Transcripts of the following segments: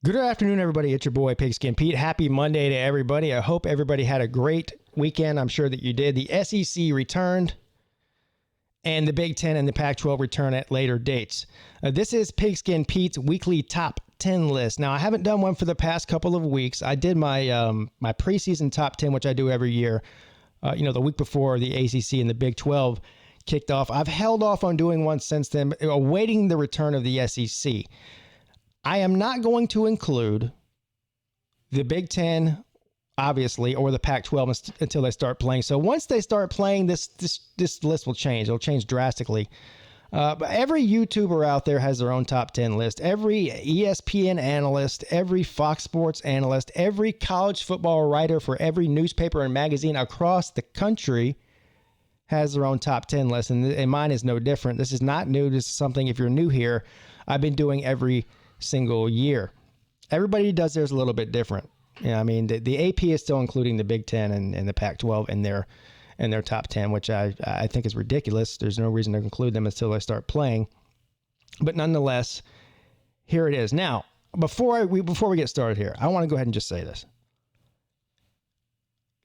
Good afternoon, everybody. It's your boy, Pigskin Pete. Happy Monday to everybody. I hope everybody had a great weekend. I'm sure that you did. The SEC returned, and the Big Ten and the Pac-12 return at later dates. This is Pigskin Pete's weekly top 10 list. Now, I haven't done one for the past couple of weeks. I did my my preseason top 10, which I do every year, the week before the ACC and the Big 12 kicked off. I've held off on doing one since then, awaiting the return of the SEC. I am not going to include the Big Ten, obviously, or the Pac-12 until they start playing. So once they start playing, this list will change. It'll change drastically. But every YouTuber out there has their own top 10 list. Every ESPN analyst, every Fox Sports analyst, every college football writer for every newspaper and magazine across the country has their own top 10 list. And mine is no different. This is not new. This is something, if you're new here, I've been doing every single year. Everybody does theirs a little bit different. I mean, the AP is still including the Big Ten and the Pac-12 in their top 10, which I think is ridiculous. There's no reason to include them until they start playing. But nonetheless, here it is. Now, before we get started here, I want to go ahead and just say this.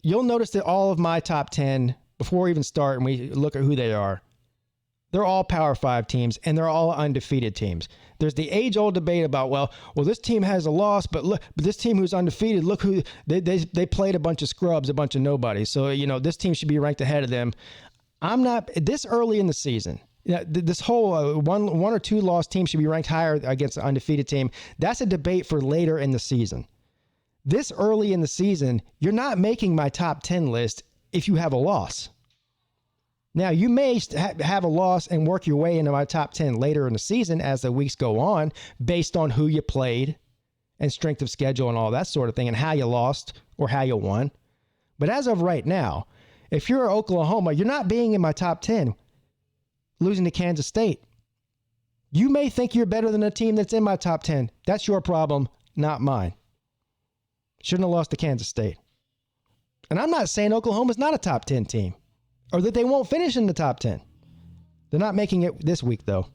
You'll notice that all of my top 10, before we even start and we look at who they are, they're all Power 5 teams, and they're all undefeated teams. There's the age-old debate about, well, this team has a loss, but this team who's undefeated, look who they played a bunch of scrubs, a bunch of nobodies. So, this team should be ranked ahead of them. I'm not this early in the season. This whole one or two loss team should be ranked higher against an undefeated team. That's a debate for later in the season. This early in the season, you're not making my top 10 list if you have a loss. Now, you may have a loss and work your way into my top 10 later in the season as the weeks go on, based on who you played and strength of schedule and all that sort of thing, and how you lost or how you won. But as of right now, if you're Oklahoma, you're not being in my top 10, losing to Kansas State. You may think you're better than a team that's in my top 10. That's your problem, not mine. Shouldn't have lost to Kansas State. And I'm not saying Oklahoma's not a top 10 team, or that they won't finish in the top 10. They're not making it this week, though.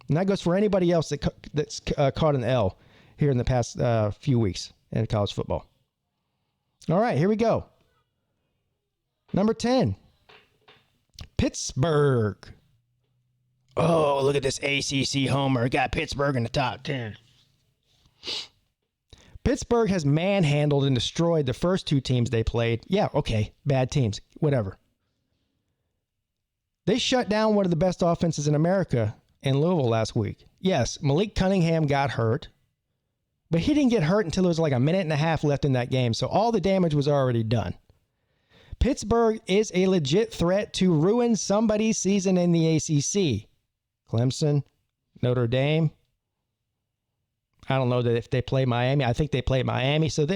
And that goes for anybody else that's caught an L here in the past few weeks in college football. All right, here we go. Number 10, Pittsburgh. Oh, look at this ACC homer. Got Pittsburgh in the top 10. Pittsburgh has manhandled and destroyed the first two teams they played. Yeah, okay, bad teams, whatever. They shut down one of the best offenses in America in Louisville last week. Yes, Malik Cunningham got hurt, but he didn't get hurt until there was like a minute and a half left in that game, so all the damage was already done. Pittsburgh is a legit threat to ruin somebody's season in the ACC. Clemson, Notre Dame. I don't know that if they play Miami. I think they play Miami. So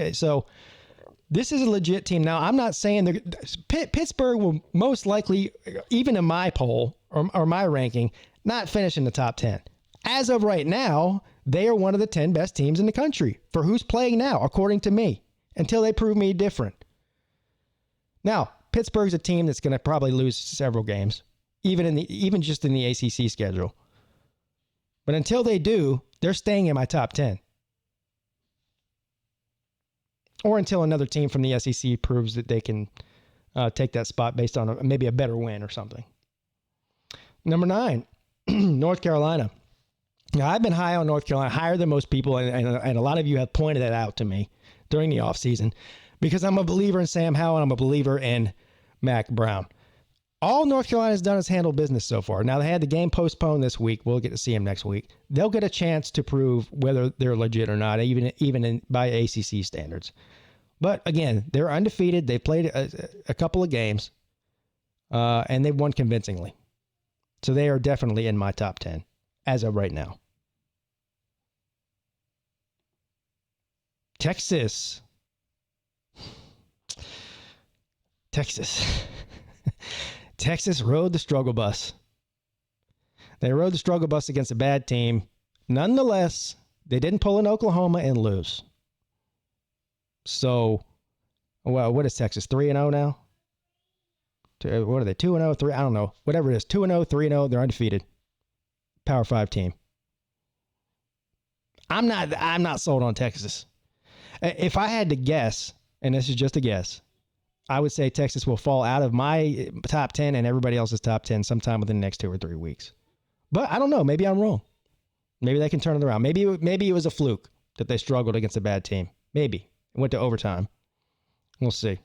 this is a legit team. Now, I'm not saying Pittsburgh will most likely, even in my poll or my ranking, not finish in the top 10. As of right now, they are one of the 10 best teams in the country for who's playing now, according to me, until they prove me different. Now, Pittsburgh's a team that's going to probably lose several games, even just in the ACC schedule. But until they do, they're staying in my top 10. Or until another team from the SEC proves that they can take that spot based on maybe a better win or something. Number 9, North Carolina. Now, I've been high on North Carolina, higher than most people, and a lot of you have pointed that out to me during the offseason, because I'm a believer in Sam Howell and I'm a believer in Mac Brown. All North Carolina's done is handle business so far. Now, they had the game postponed this week. We'll get to see them next week. They'll get a chance to prove whether they're legit or not, even by ACC standards. But again, they're undefeated. They played a couple of games, and they've won convincingly. So they are definitely in my top 10 as of right now. Texas. Texas rode the struggle bus. They rode the struggle bus against a bad team. Nonetheless, they didn't pull in Oklahoma and lose. So, well, what is Texas? 3-0 now? What are they? 2-0, 3? I don't know. Whatever it is. 2-0, 3-0. They're undefeated. Power 5 team. I'm not sold on Texas. If I had to guess, and this is just a guess, I would say Texas will fall out of my top 10 and everybody else's top 10 sometime within the next 2 or 3 weeks. But I don't know. Maybe I'm wrong. Maybe they can turn it around. Maybe it was a fluke that they struggled against a bad team. Maybe. It went to overtime. We'll see.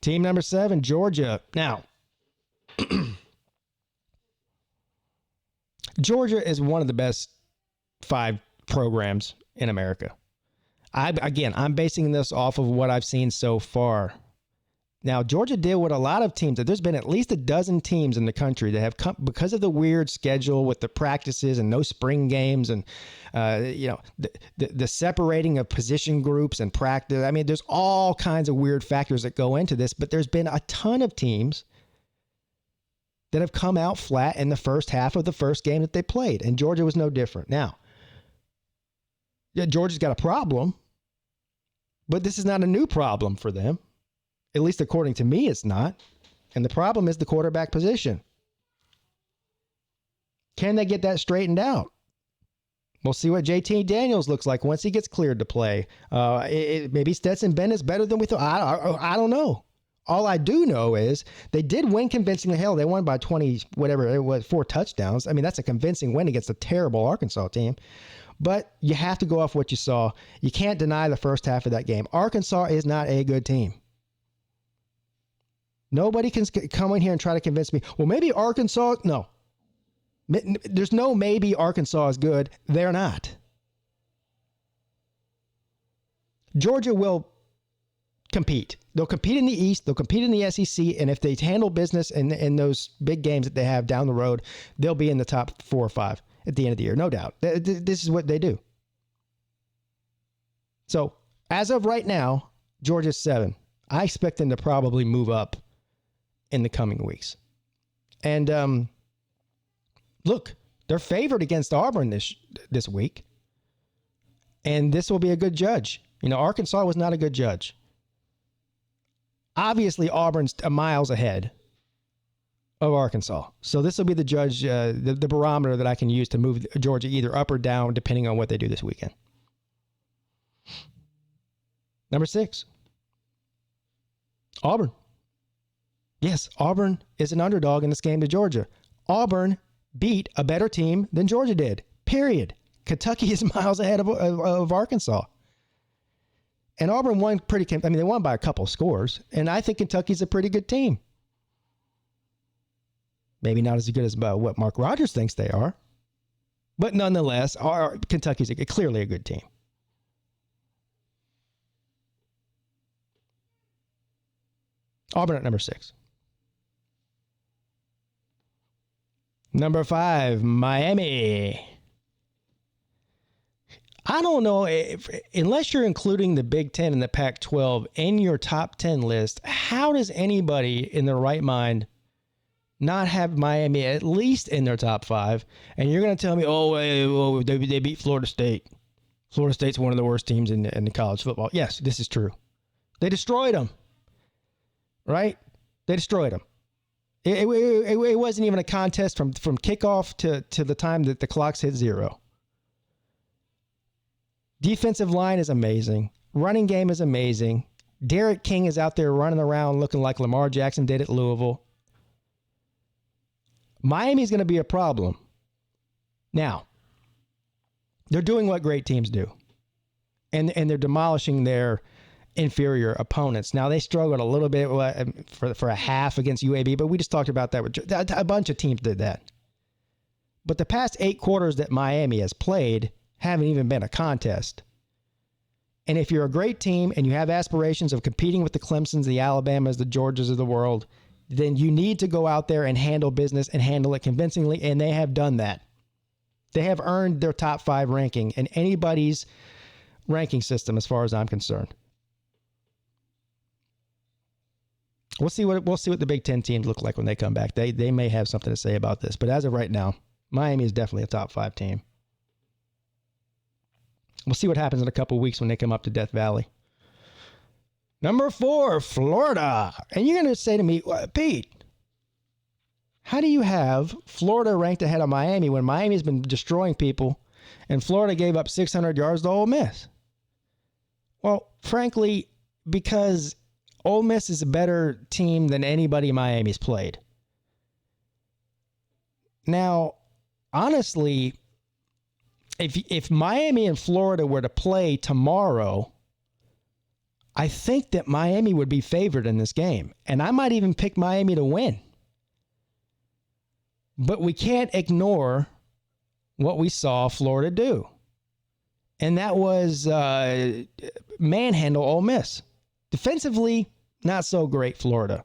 Team number 7, Georgia. Now, Georgia is one of the best 5 programs in America. I'm basing this off of what I've seen so far. Now, Georgia did what a lot of teams, there's been at least a dozen teams in the country that have come because of the weird schedule with the practices and no spring games and, the separating of position groups and practice. I mean, there's all kinds of weird factors that go into this, but there's been a ton of teams that have come out flat in the first half of the first game that they played, and Georgia was no different. Now, Georgia's got a problem, but this is not a new problem for them. At least according to me, it's not. And the problem is the quarterback position. Can they get that straightened out? We'll see what JT Daniels looks like once he gets cleared to play. Maybe Stetson Bennett's better than we thought. I don't know. All I do know is they did win convincingly. Hell, they won by 20, whatever it was, 4 touchdowns. I mean, that's a convincing win against a terrible Arkansas team. But you have to go off what you saw. You can't deny the first half of that game. Arkansas is not a good team. Nobody can come in here and try to convince me, well, maybe Arkansas, no. There's no maybe Arkansas is good. They're not. Georgia will compete. They'll compete in the East. They'll compete in the SEC. And if they handle business in those big games that they have down the road, they'll be in the top 4 or 5 at the end of the year. No doubt. This is what they do. So as of right now, Georgia's 7. I expect them to probably move up in the coming weeks. And look, they're favored against Auburn this week. And this will be a good judge. Arkansas was not a good judge. Obviously, Auburn's miles ahead of Arkansas. So this will be the judge, the barometer that I can use to move Georgia either up or down, depending on what they do this weekend. Number 6, Auburn. Yes, Auburn is an underdog in this game to Georgia. Auburn beat a better team than Georgia did, period. Kentucky is miles ahead of Arkansas. And Auburn won they won by a couple scores, and I think Kentucky's a pretty good team. Maybe not as good as what Mark Rogers thinks they are, but nonetheless, Kentucky's clearly a good team. Auburn at number 6. Number 5, Miami. I don't know unless you're including the Big Ten and the Pac-12 in your top 10 list, how does anybody in their right mind not have Miami at least in their top 5? And you're going to tell me, they beat Florida State. Florida State's one of the worst teams in the college football. Yes, this is true. They destroyed them. Right? They destroyed them. It wasn't even a contest from kickoff to the time that the clocks hit 0. Defensive line is amazing. Running game is amazing. Derek King is out there running around looking like Lamar Jackson did at Louisville. Miami's going to be a problem. Now, they're doing what great teams do. And they're demolishing their inferior opponents. Now, they struggled a little bit for a half against UAB, but we just talked about that. A bunch of teams did that. But the past 8 quarters that Miami has played haven't even been a contest. And if you're a great team and you have aspirations of competing with the Clemsons, the Alabamas, the Georgias of the world, then you need to go out there and handle business and handle it convincingly, and they have done that. They have earned their top 5 ranking in anybody's ranking system as far as I'm concerned. We'll see what the Big Ten teams look like when they come back. They may have something to say about this, but as of right now, Miami is definitely a top 5 team. We'll see what happens in a couple of weeks when they come up to Death Valley. Number 4, Florida. And you're going to say to me, Pete, how do you have Florida ranked ahead of Miami when Miami's been destroying people And Florida gave up 600 yards to Ole Miss. Well, frankly, because Ole Miss is a better team than anybody Miami's played. Now, honestly, if Miami and Florida were to play tomorrow, I think that Miami would be favored in this game. And I might even pick Miami to win. But we can't ignore what we saw Florida do. And that was manhandle Ole Miss. Defensively, not so great, Florida.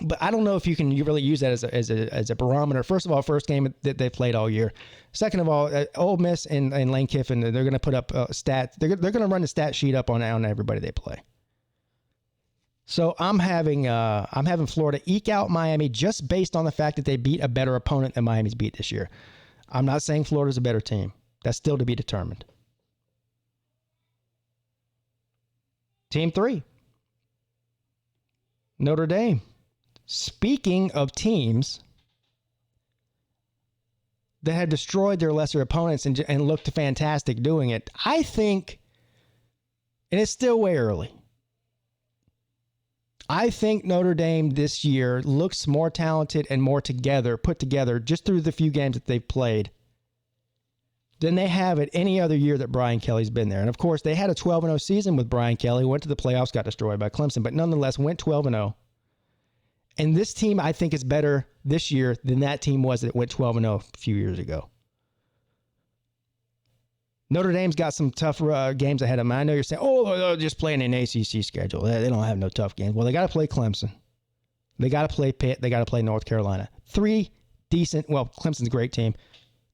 But I don't know if you really use that as a barometer. First of all, first game that they played all year. Second of all, Ole Miss and Lane Kiffin, they're going to put up stats. They're going to run the stat sheet up on everybody they play. So I'm having Florida eke out Miami just based on the fact that they beat a better opponent than Miami's beat this year. I'm not saying Florida's a better team. That's still to be determined. Team 3. Notre Dame. Speaking of teams that had destroyed their lesser opponents and looked fantastic doing it, I think, and it's still way early, I think Notre Dame this year looks more talented and more put together just through the few games that they've played than they have at any other year that Brian Kelly's been there. And, of course, they had a 12-0 season with Brian Kelly, went to the playoffs, got destroyed by Clemson, but nonetheless went 12-0. And this team, I think, is better this year than that team was that went 12-0 a few years ago. Notre Dame's got some tough games ahead of them. I know you're saying, they're just playing an ACC schedule. They don't have no tough games. Well, they got to play Clemson. They got to play Pitt. They got to play North Carolina. 3 decent, Clemson's a great team.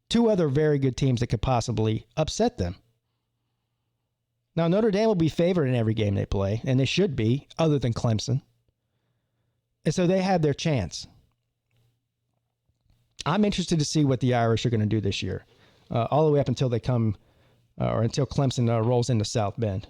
2 other very good teams that could possibly upset them. Now, Notre Dame will be favored in every game they play, and they should be, other than Clemson. And so they have their chance. I'm interested to see what the Irish are going to do this year, all the way up until they come, or until Clemson rolls into South Bend.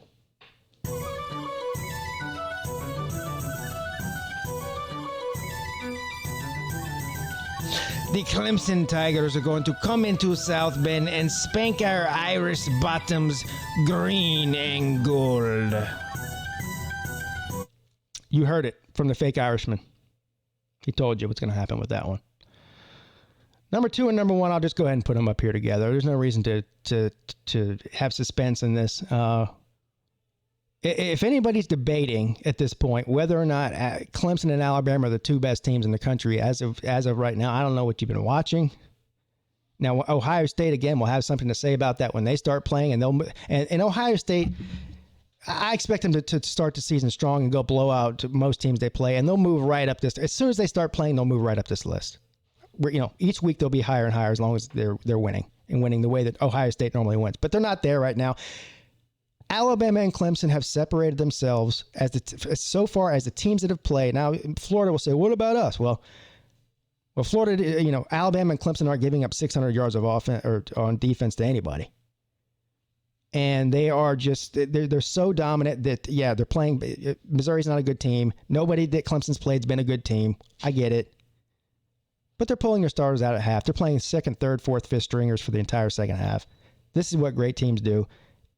The Clemson Tigers are going to come into South Bend and spank our Irish bottoms green and gold. You heard it from the fake Irishman. He told you what's going to happen with that one. Number 2 and number 1, I'll just go ahead and put them up here together. There's no reason to have suspense in this. If anybody's debating at this point whether or not Clemson and Alabama are the 2 best teams in the country as of right now, I don't know what you've been watching. Now, Ohio State, again, will have something to say about that when they start playing. And Ohio State, I expect them to start the season strong and go blow out most teams they play, and they'll move right up this. As soon as they start playing, they'll move right up this list. Each week they'll be higher and higher as long as they're winning the way that Ohio State normally wins. But they're not there right now. Alabama and Clemson have separated themselves so far as the teams that have played. Now, Florida will say, "What about us?" Well, Florida, Alabama and Clemson aren't giving up 600 yards of offense or on defense to anybody. And they are they're so dominant that, they're playing. Missouri's not a good team. Nobody that Clemson's played has been a good team. I get it. But they're pulling their starters out at half. They're playing 2nd, 3rd, 4th, 5th stringers for the entire second half. This is what great teams do.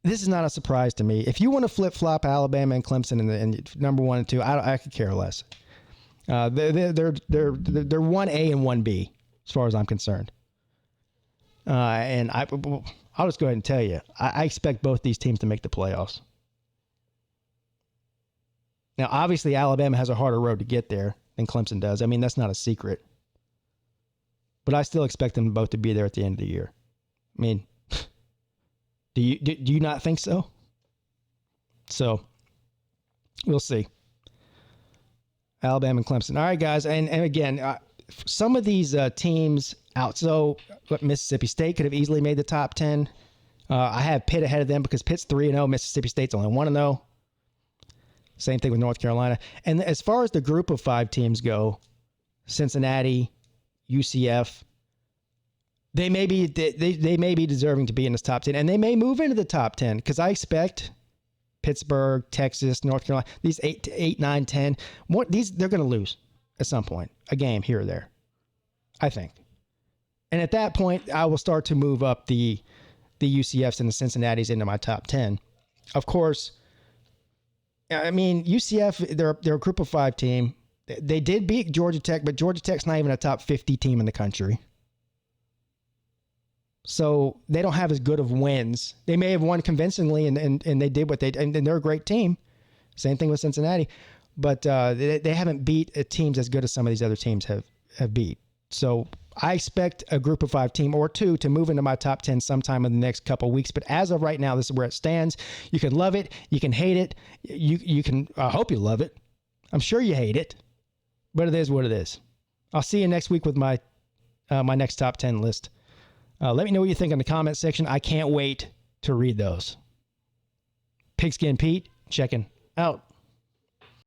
This is not a surprise to me. If you want to flip-flop Alabama and Clemson in number 1 and 2, I could care less. They're 1A and 1B as far as I'm concerned. And I'll just go ahead and tell you, I expect both these teams to make the playoffs. Now, obviously, Alabama has a harder road to get there than Clemson does. I mean, that's not a secret. But I still expect them both to be there at the end of the year. I mean, do you not think so? So, we'll see. Alabama and Clemson. All right, guys. And again, some of these teams out. So, Mississippi State could have easily made the top 10. I have Pitt ahead of them because Pitt's 3-0. Mississippi State's only 1-0. Same thing with North Carolina. And as far as the group of 5 teams go, Cincinnati, UCF, they may be deserving to be in this top 10, and they may move into the top 10 because I expect Pittsburgh, Texas, North Carolina, these 8, 9, 10, they're going to lose at some point, a game here or there, I think. And at that point, I will start to move up the UCFs and the Cincinnatis into my top 10. Of course, I mean, UCF, they're a group of 5 team. They did beat Georgia Tech, but Georgia Tech's not even a top 50 team in the country. So they don't have as good of wins. They may have won convincingly, and they did what they did, and they're a great team. Same thing with Cincinnati. But they haven't beat teams as good as some of these other teams have beat. So I expect a group of 5 team or 2 to move into my top 10 sometime in the next couple of weeks. But as of right now, this is where it stands. You can love it. You can hate it. You can, I hope you love it. I'm sure you hate it, but it is what it is. I'll see you next week with my next top 10 list. Let me know what you think in the comment section. I can't wait to read those. Pigskin Pete, checking out.